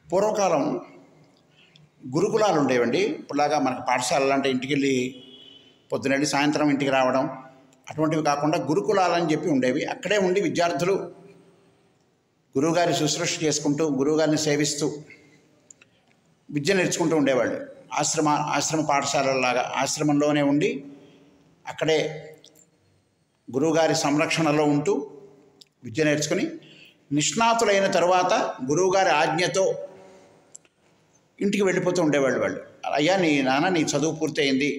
పూర్వకాలం గురుకులాలు ఉండేవండి. ఇప్పుడులాగా మనకి పాఠశాలలు అంటే ఇంటికి వెళ్ళి పొద్దునెళ్ళి సాయంత్రం ఇంటికి రావడం అటువంటివి కాకుండా గురుకులాలు అని చెప్పి ఉండేవి. అక్కడే ఉండి విద్యార్థులు గురువుగారి శుశ్రూష చేసుకుంటూ గురువుగారిని సేవిస్తూ విద్య నేర్చుకుంటూ ఉండేవాళ్ళు. ఆశ్రమ పాఠశాలలాగా ఆశ్రమంలోనే ఉండి అక్కడే గురువుగారి సంరక్షణలో ఉంటూ విద్య నేర్చుకుని నిష్ణాతులైన తరువాత గురువుగారి ఆజ్ఞతో ఇంటికి వెళ్ళిపోతూ ఉండేవాళ్ళు. వాళ్ళు అయ్యా నీ నాన్న నీ చదువు పూర్తయింది,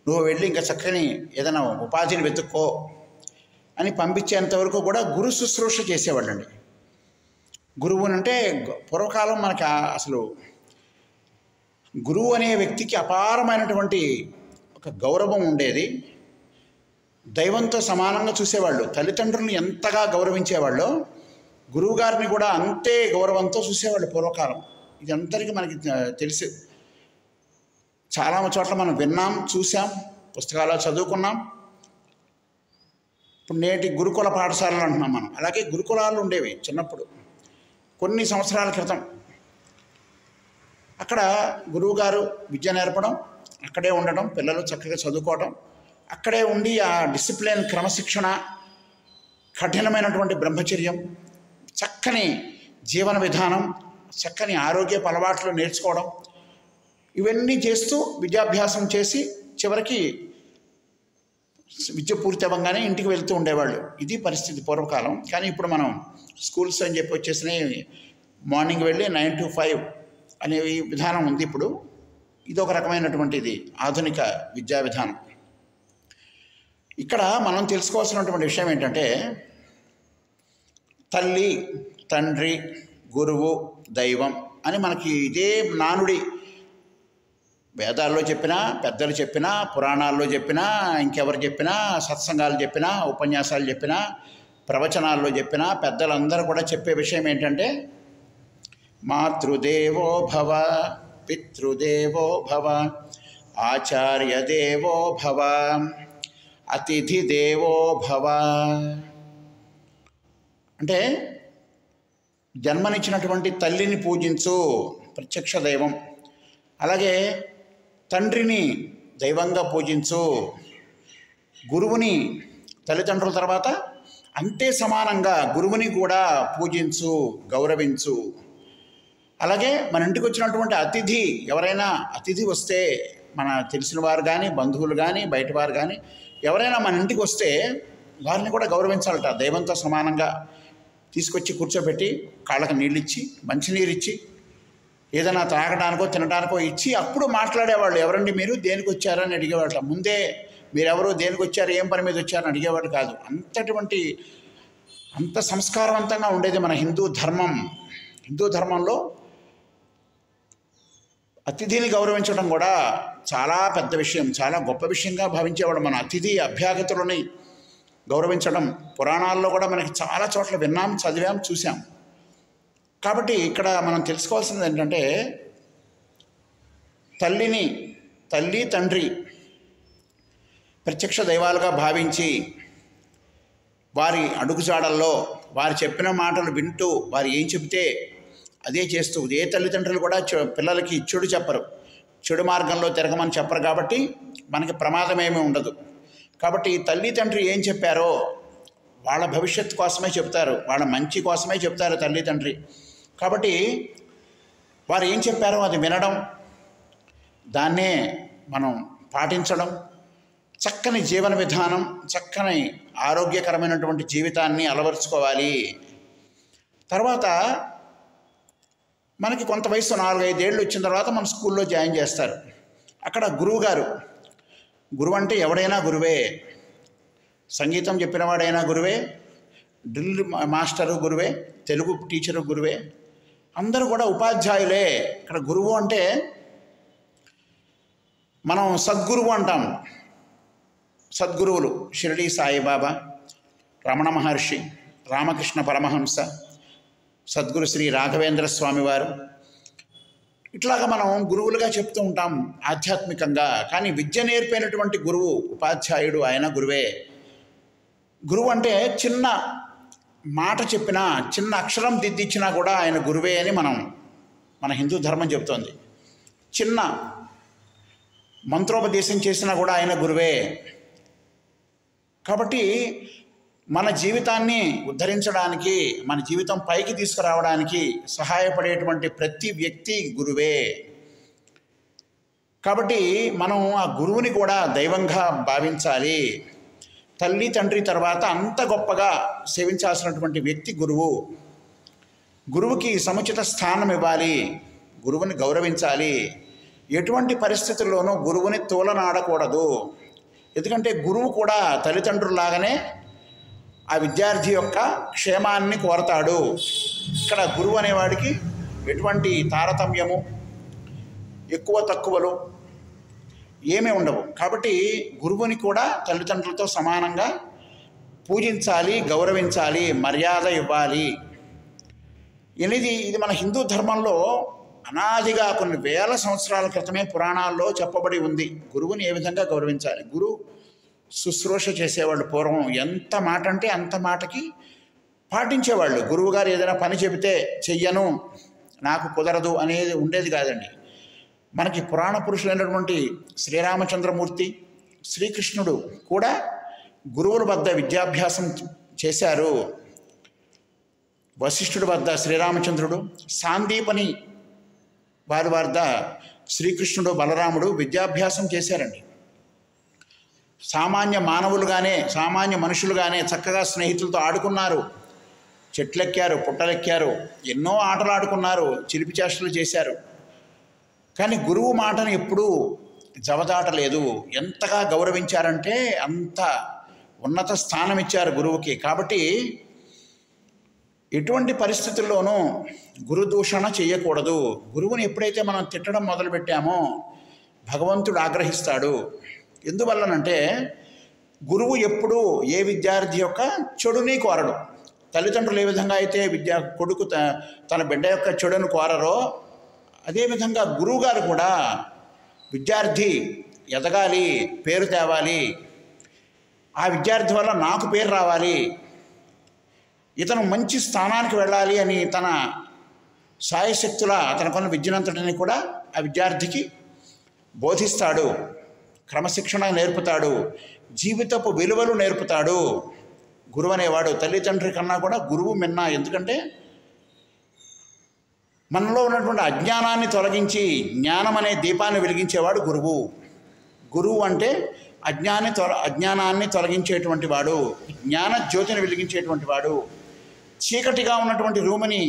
నువ్వు వెళ్ళి ఇంకా చక్కని ఏదైనా ఉపాధిని వెతుక్కో అని పంపించేంతవరకు కూడా గురు శుశ్రూష చేసేవాళ్ళండి. గురువునంటే పూర్వకాలం మనకి అసలు గురువు అనే వ్యక్తికి అపారమైనటువంటి ఒక గౌరవం ఉండేది. దైవంతో సమానంగా చూసేవాళ్ళు. తల్లిదండ్రులను ఎంతగా గౌరవించేవాళ్ళో గురువుగారిని కూడా అంతే గౌరవంతో చూసేవాళ్ళు పూర్వకాలం. ఇది అందరికీ మనకి తెలుసు. చాలా చోట్ల మనం విన్నాం, చూసాం, పుస్తకాల్లో చదువుకున్నాం. ఇప్పుడు నేటి గురుకుల పాఠశాలలు అంటున్నాం మనం. అలాగే గురుకులాలు ఉండేవి చిన్నప్పుడు కొన్ని సంవత్సరాల క్రితం. అక్కడ గురువుగారు విద్య నేర్పడం, అక్కడే ఉండడం, పిల్లలు చక్కగా చదువుకోవడం, అక్కడే ఉండి ఆ డిసిప్లిన్, క్రమశిక్షణ, కఠినమైనటువంటి బ్రహ్మచర్యం, చక్కని జీవన విధానం, చక్కని ఆరోగ్యపు అలవాట్లు నేర్చుకోవడం, ఇవన్నీ చేస్తూ విద్యాభ్యాసం చేసి చివరికి విద్య పూర్తి అవ్వగానే ఇంటికి వెళ్తూ ఉండేవాళ్ళు. ఇది పరిస్థితి పూర్వకాలం. కానీ ఇప్పుడు మనం స్కూల్స్ అని చెప్పి వచ్చేసినాయి. మార్నింగ్ వెళ్ళి 9 to 5 అనే విధానం ఉంది ఇప్పుడు. ఇది ఒక రకమైనటువంటిది ఆధునిక విద్యా విధానం. ఇక్కడ మనం తెలుసుకోవాల్సినటువంటి విషయం ఏంటంటే తల్లి, తండ్రి, గురువు, దైవం అని మనకి ఇదే నానుడి వేదాల్లో చెప్పినా, పెద్దలు చెప్పినా, పురాణాల్లో చెప్పినా, ఇంకెవరు చెప్పినా, సత్సంగాలు చెప్పినా, ఉపన్యాసాలు చెప్పినా, ప్రవచనాల్లో చెప్పినా పెద్దలందరూ కూడా చెప్పే విషయం ఏంటంటే మాతృదేవో భవ, పితృదేవో భవ, ఆచార్యదేవో భవ, అతిథి దేవో భవ. అంటే జన్మనిచ్చినటువంటి తల్లిని పూజించు, ప్రత్యక్ష దైవం. అలాగే తండ్రిని దైవంగా పూజించు, గురువుని తల్లిదండ్రుల తర్వాత అంతే సమానంగా గురువుని కూడా పూజించు, గౌరవించు. అలాగే మన ఇంటికి వచ్చినటువంటి అతిథి, ఎవరైనా అతిథి వస్తే, మన తెలిసిన వారు కానీ, బంధువులు కానీ, బయట వారు కానీ ఎవరైనా మన ఇంటికి వస్తే వారిని కూడా గౌరవించాలట. దైవంతో సమానంగా తీసుకొచ్చి కూర్చోబెట్టి కాళ్ళకి నీళ్ళు ఇచ్చి, మంచినీరు ఇచ్చి, ఏదైనా తాగడానికో తినడానికో ఇచ్చి అప్పుడు మాట్లాడేవాళ్ళు. ఎవరండి మీరు, దేనికి వచ్చారని అడిగేవాళ్ళు. ముందే మీరెవరు, దేనికి వచ్చారు, ఏం పని మీద వచ్చారని అడిగేవాళ్ళు కాదు. అంత సంస్కారవంతంగా ఉండేది మన హిందూ ధర్మం. హిందూ ధర్మంలో అతిథిని గౌరవించడం కూడా చాలా పెద్ద విషయం, చాలా గొప్ప విషయంగా భావించేవాడు. మన అతిథి అభ్యాగతులని గౌరవించడం పురాణాల్లో కూడా మనకి చాలా చోట్ల విన్నాం, చదివాం, చూసాం. కాబట్టి ఇక్కడ మనం తెలుసుకోవాల్సింది ఏంటంటే తల్లి, తండ్రి ప్రత్యక్ష దైవాలుగా భావించి వారి అడుగుజాడల్లో వారు చెప్పిన మాటలు వింటూ వారు ఏం చెబితే అదే చేస్తూ, ఏ తల్లిదండ్రులు కూడా పిల్లలకి చెడు చెప్పరు, చెడు మార్గంలో తిరగమని చెప్పరు. కాబట్టి మనకి ప్రమాదం ఏమీ ఉండదు. కాబట్టి తల్లి, తండ్రి ఏం చెప్పారో వాళ్ళ భవిష్యత్తు కోసమే చెప్తారు, వాళ్ళ మంచి కోసమే చెప్తారు తల్లి, తండ్రి. కాబట్టి వారు ఏం చెప్పారో అది వినడం, దాన్నే మనం పాటించడం, చక్కని జీవన విధానం, చక్కని ఆరోగ్యకరమైనటువంటి జీవితాన్ని అలవరుచుకోవాలి. తర్వాత మనకి కొంత వయసు 4-5 ఏళ్ళు వచ్చిన తర్వాత మన స్కూల్లో జాయిన్ చేస్తారు. అక్కడ గురువు అంటే ఎవడైనా గురువే. సంగీతం చెప్పినవాడైనా గురువే, డ్రిల్ మాస్టరు గురువే, తెలుగు టీచరు గురువే, అందరూ కూడా ఉపాధ్యాయులే. ఇక్కడ గురువు అంటే మనం సద్గురువు అంటాం. సద్గురువులు షిరిడి సాయిబాబా, రమణ మహర్షి, రామకృష్ణ పరమహంస, సద్గురు శ్రీ రాఘవేంద్ర స్వామి వారు, ఇట్లాగా మనం గురువులుగా చెప్తూ ఉంటాం ఆధ్యాత్మికంగా. కానీ విద్య నేర్పైనటువంటి గురువు, ఉపాధ్యాయుడు, ఆయన గురువే. గురువు అంటే చిన్న మాట చెప్పినా, చిన్న అక్షరం దిద్దిచ్చినా కూడా ఆయన గురువే అని మనం మన హిందూ ధర్మం చెబుతోంది. చిన్న మంత్రోపదేశం చేసినా కూడా ఆయన గురువే. కాబట్టి మన జీవితాన్ని ఉద్ధరించడానికి, మన జీవితం పైకి తీసుకురావడానికి సహాయపడేటువంటి ప్రతి వ్యక్తి గురువే. కాబట్టి మనం ఆ గురువుని కూడా దైవంగా భావించాలి. తల్లి తండ్రి తర్వాత అంత గొప్పగా సేవించాల్సినటువంటి వ్యక్తి గురువు. గురువుకి సముచిత స్థానం ఇవ్వాలి, గురువుని గౌరవించాలి. ఎటువంటి పరిస్థితుల్లోనూ గురువుని తోలనాడకూడదు. ఎందుకంటే గురువు కూడా తల్లిదండ్రుల్లాగానే ఆ విద్యార్థి యొక్క క్షేమాన్ని కోరతాడు. ఇక్కడ గురువు అనేవాడికి ఎటువంటి తారతమ్యము, ఎక్కువ తక్కువలు ఏమీ ఉండవు. కాబట్టి గురువుని కూడా తల్లిదండ్రులతో సమానంగా పూజించాలి, గౌరవించాలి, మర్యాద ఇవ్వాలి. ఇది మన హిందూ ధర్మంలో అనాదిగా కొన్ని వేల సంవత్సరాల క్రితమే పురాణాల్లో చెప్పబడి ఉంది. గురువుని ఏ విధంగా గౌరవించాలి. గురువు శుశ్రూష చేసేవాళ్ళు పూర్వం ఎంత మాట అంటే అంత మాటకి పాటించేవాళ్ళు. గురువుగారు ఏదైనా పని చెబితే చెయ్యను, నాకు కుదరదు అనేది ఉండేది కాదండి. మనకి పురాణ పురుషులైనటువంటి శ్రీరామచంద్రమూర్తి, శ్రీకృష్ణుడు కూడా గురువుల వద్ద విద్యాభ్యాసం చేశారు. వశిష్ఠుడి వద్ద శ్రీరామచంద్రుడు, సాందీపని వారి వద్ద శ్రీకృష్ణుడు, బలరాముడు విద్యాభ్యాసం చేశారండి. సామాన్య మానవులుగానే, సామాన్య మనుషులుగానే చక్కగా స్నేహితులతో ఆడుకున్నారు, చెట్లెక్కారు, పుట్టలెక్కారు, ఎన్నో ఆటలు ఆడుకున్నారు, చిలిపి చేష్టలు చేశారు. కానీ గురువు మాటను ఎప్పుడూ జవదాటలేదు. ఎంతగా గౌరవించారంటే అంత ఉన్నత స్థానం ఇచ్చారు గురువుకి. కాబట్టి ఎటువంటి పరిస్థితుల్లోనూ గురుదూషణ చేయకూడదు. గురువుని ఎప్పుడైతే మనం తిట్టడం మొదలుపెట్టామో భగవంతుడు ఆగ్రహిస్తాడు. ఎందువల్లనంటే గురువు ఎప్పుడూ ఏ విద్యార్థి యొక్క చెడుని కోరడు. తల్లిదండ్రులు ఏ విధంగా అయితే కొడుకు తన బిడ్డ యొక్క చెడును కోరరో, అదేవిధంగా గురువుగారు కూడా విద్యార్థి ఎదగాలి, పేరు తేవాలి, ఆ విద్యార్థి వల్ల నాకు పేరు రావాలి, ఇతను మంచి స్థానానికి వెళ్ళాలి అని తన సాయశక్తుల తనకున్న విద్యనంతటిని కూడా ఆ విద్యార్థికి బోధిస్తాడు, క్రమశిక్షణ నేర్పుతాడు, జీవితపు విలువలు నేర్పుతాడు. గురువు అనేవాడు తల్లిదండ్రి కన్నా కూడా గురువు మిన్న. ఎందుకంటే మనలో ఉన్నటువంటి అజ్ఞానాన్ని తొలగించి జ్ఞానం అనే దీపాన్ని వెలిగించేవాడు గురువు. గురువు అంటే అజ్ఞానాన్ని తొలగించేటువంటి వాడు, జ్ఞాన జ్యోతిని వెలిగించేటువంటి వాడు. చీకటిగా ఉన్నటువంటి రూముని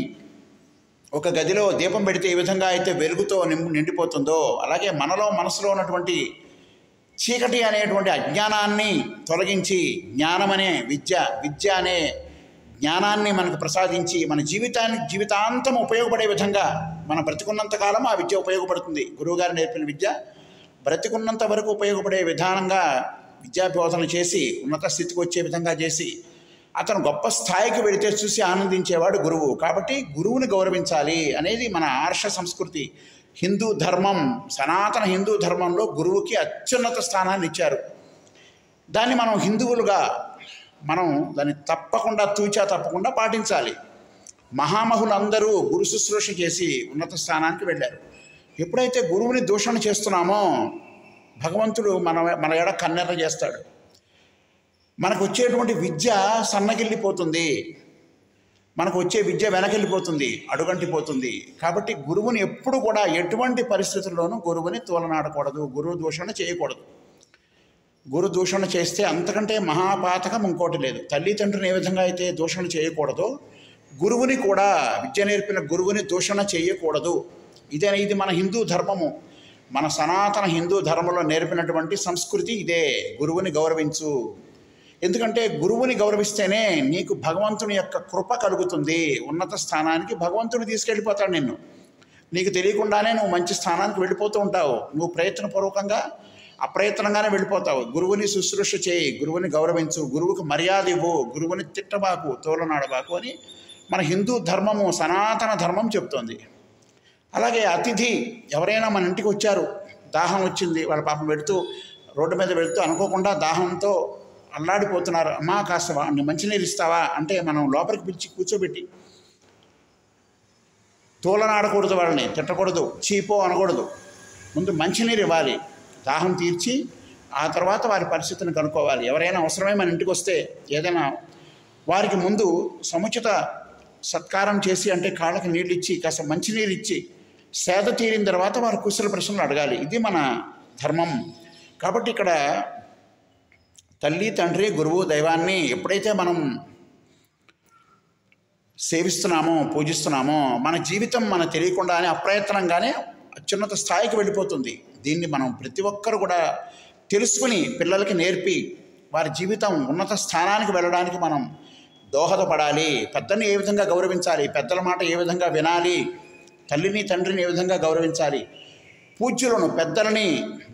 ఒక గదిలో దీపం పెడితే ఏ విధంగా అయితే వెలుగుతో నిండిపోతుందో, అలాగే మనసులో ఉన్నటువంటి చీకటి అనేటువంటి అజ్ఞానాన్ని తొలగించి జ్ఞానం అనే విద్య అనే జ్ఞానాన్ని మనకు ప్రసాదించి మన జీవితాంతం ఉపయోగపడే విధంగా మనం బ్రతికున్నంతకాలం ఆ విద్య ఉపయోగపడుతుంది. గురువుగారు నేర్పిన విద్య బ్రతికున్నంత వరకు ఉపయోగపడే విధానంగా విద్యాబోధన చేసి ఉన్నత స్థితికి వచ్చే విధంగా చేసి అతను గొప్ప స్థాయికి వెళితే చూసి ఆనందించేవాడు గురువు. కాబట్టి గురువుని గౌరవించాలి అనేది మన ఆర్ష సంస్కృతి. హిందూ ధర్మం, సనాతన హిందూ ధర్మంలో గురువుకి అత్యున్నత స్థానాన్ని ఇచ్చారు. దాన్ని మనం హిందువులుగా దాన్ని తప్పకుండా పాటించాలి. మహామహులందరూ గురు శుశ్రూష చేసి ఉన్నత స్థానానికి వెళ్ళారు. ఎప్పుడైతే గురువుని దూషణ చేస్తున్నామో భగవంతుడు మన ఎడ కన్నెర్ర చేస్తాడు. మనకు వచ్చేటువంటి విద్య సన్నగిల్లిపోతుంది, మనకు వచ్చే విద్య వెనకెళ్ళిపోతుంది, అడుగంటిపోతుంది. కాబట్టి గురువుని ఎప్పుడు కూడా ఎటువంటి పరిస్థితుల్లోనూ గురువుని తోలనాడకూడదు, గురువు దూషణ చేయకూడదు. గురు దూషణ చేస్తే అంతకంటే మహాపాతకం ఇంకోటి లేదు. తల్లిదండ్రుని ఏ విధంగా అయితే దూషణ చేయకూడదో గురువుని కూడా, విద్య నేర్పిన గురువుని దూషణ చేయకూడదు. ఇది మన హిందూ ధర్మము, మన సనాతన హిందూ ధర్మంలో నేర్పినటువంటి సంస్కృతి ఇదే. గురువుని గౌరవించు. ఎందుకంటే గురువుని గౌరవిస్తేనే నీకు భగవంతుని యొక్క కృప కలుగుతుంది. ఉన్నత స్థానానికి భగవంతుని తీసుకెళ్ళిపోతాడు నిన్ను. నీకు తెలియకుండానే నువ్వు మంచి స్థానానికి వెళ్ళిపోతూ ఉంటావు. నువ్వు ప్రయత్నపూర్వకంగా అప్రయత్నంగానే వెళ్ళిపోతావు. గురువుని శుశ్రూష చేయి, గురువుని గౌరవించు, గురువుకు మర్యాద ఇవ్వు, గురువుని తిట్టబాకు, తోలనాడబాకు అని మన హిందూ ధర్మము, సనాతన ధర్మం చెప్తోంది. అలాగే అతిథి ఎవరైనా మన ఇంటికి వచ్చారు, దాహం వచ్చింది, వాళ్ళ పాపం రోడ్డు మీద వెళుతూ అనుకోకుండా దాహంతో అల్లాడిపోతున్నారు, అమ్మా కాస్త మంచినీరు ఇస్తావా అంటే మనం లోపలికి పిలిచి కూర్చోబెట్టి తోలనాడకూడదు, వాళ్ళని తిట్టకూడదు, చీపో అనకూడదు. ముందు మంచినీరు ఇవ్వాలి, దాహం తీర్చి ఆ తర్వాత వారి పరిస్థితిని కనుక్కోవాలి. ఎవరైనా అవసరమై మన ఇంటికి వస్తే ఏదైనా వారికి ముందు సముచిత సత్కారం చేసి, అంటే కాళ్ళకి నీళ్ళు ఇచ్చి కాస్త మంచినీరు ఇచ్చి సేద తీరిన తర్వాత వారు కుశల ప్రశ్నలు అడగాలి. ఇది మన ధర్మం. కాబట్టి ఇక్కడ తల్లి, తండ్రి, గురువు, దైవాన్ని ఎప్పుడైతే మనం సేవిస్తున్నామో, పూజిస్తున్నామో, మన జీవితం మనకు తెలియకుండానే అప్రయత్నంగానే అత్యున్నత స్థాయికి వెళ్ళిపోతుంది. దీన్ని మనం ప్రతి ఒక్కరు కూడా తెలుసుకుని పిల్లలకి నేర్పి వారి జీవితం ఉన్నత స్థానానికి వెళ్ళడానికి మనం దోహదపడాలి. పెద్దల్ని ఏ విధంగా గౌరవించాలి, పెద్దల మాట ఏ విధంగా వినాలి, తల్లిని తండ్రిని ఏ విధంగా గౌరవించాలి, పూజ్యులను పెద్దలని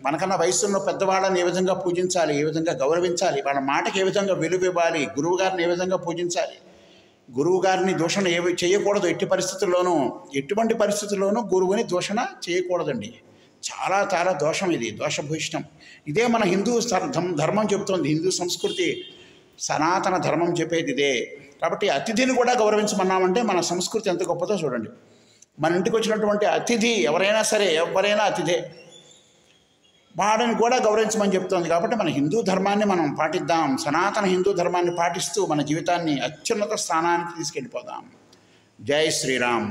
మనకన్నా వయసులో పెద్దవాళ్ళని ఏ విధంగా పూజించాలి, ఏ విధంగా గౌరవించాలి, వాళ్ళ మాటకి ఏ విధంగా విలువ ఇవ్వాలి, గురువు గారిని ఏ విధంగా పూజించాలి, గురువు గారిని దూషణ చేయకూడదు. ఎటువంటి పరిస్థితుల్లోనూ గురువుని దూషణ చేయకూడదండి. చాలా చాలా దోషం, ఇది దోషభూషితం. ఇదే మన హిందూ ధర్మం చెబుతోంది. హిందూ సంస్కృతి సనాతన ధర్మం చెప్పేది ఇదే. కాబట్టి అతిథిని కూడా గౌరవించమన్నామంటే మన సంస్కృతి ఎంత గొప్పదో చూడండి. మన ఇంటికి వచ్చినటువంటి అతిథి ఎవరైనా సరే, ఎవరైనా అతిథే, వాడిని కూడా గౌరవించమని చెప్తోంది. కాబట్టి మన హిందూ ధర్మాన్ని మనం పాటిద్దాం. సనాతన హిందూ ధర్మాన్ని పాటిస్తూ మన జీవితాన్ని అత్యున్నత స్థానానికి తీసుకెళ్ళిపోదాం. జై శ్రీరామ్.